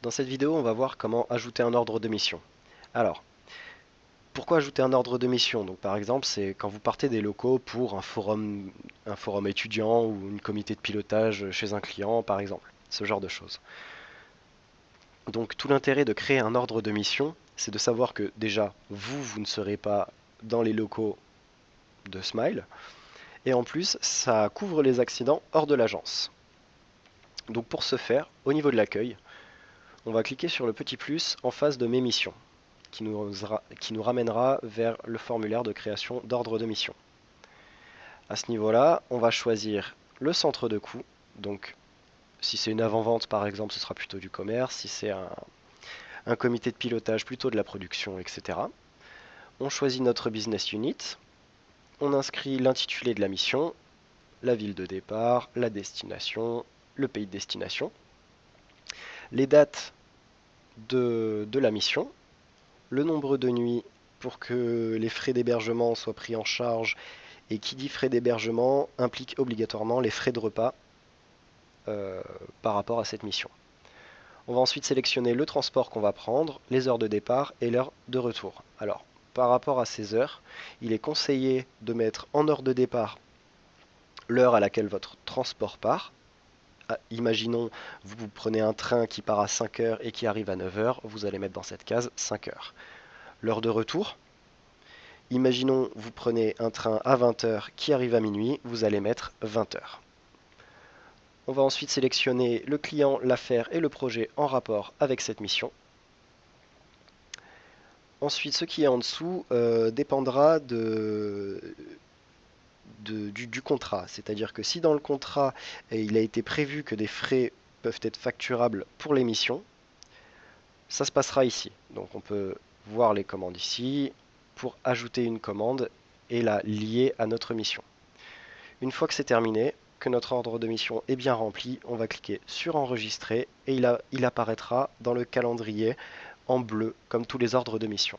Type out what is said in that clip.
Dans cette vidéo, on va voir comment ajouter un ordre de mission. Alors, pourquoi ajouter un ordre de mission? Donc, par exemple, c'est quand vous partez des locaux pour un forum étudiant ou une comité de pilotage chez un client, par exemple. Ce genre de choses. Donc, tout l'intérêt de créer un ordre de mission, c'est de savoir que déjà, vous ne serez pas dans les locaux de Smile. Et en plus, ça couvre les accidents hors de l'agence. Donc, pour ce faire, au niveau de l'accueil, on va cliquer sur le petit plus en face de Mes missions, qui nous ramènera vers le formulaire de création d'ordre de mission. À ce niveau-là, on va choisir le centre de coût. Donc, si c'est une avant-vente par exemple, ce sera plutôt du commerce. Si c'est un comité de pilotage, plutôt de la production, etc. On choisit notre business unit. On inscrit l'intitulé de la mission, la ville de départ, la destination, le pays de destination, les dates de la mission, le nombre de nuits pour que les frais d'hébergement soient pris en charge. Et qui dit frais d'hébergement implique obligatoirement les frais de repas euh, par rapport à cette mission. On va ensuite sélectionner le transport qu'on va prendre, les heures de départ et l'heure de retour. Alors, par rapport à ces heures, il est conseillé de mettre en heure de départ l'heure à laquelle votre transport part. Imaginons, vous prenez un train qui part à 5 heures et qui arrive à 9 heures, vous allez mettre dans cette case 5 heures. L'heure de retour, imaginons, vous prenez un train à 20 heures qui arrive à minuit, vous allez mettre 20 heures. On va ensuite sélectionner le client, l'affaire et le projet en rapport avec cette mission. Ensuite, ce qui est en dessous dépendra du contrat. C'est-à-dire que si dans le contrat, il a été prévu que des frais peuvent être facturables pour les missions, ça se passera ici. Donc on peut voir les commandes ici pour ajouter une commande et la lier à notre mission. Une fois que c'est terminé, que notre ordre de mission est bien rempli, on va cliquer sur enregistrer et il apparaîtra dans le calendrier en bleu comme tous les ordres de mission.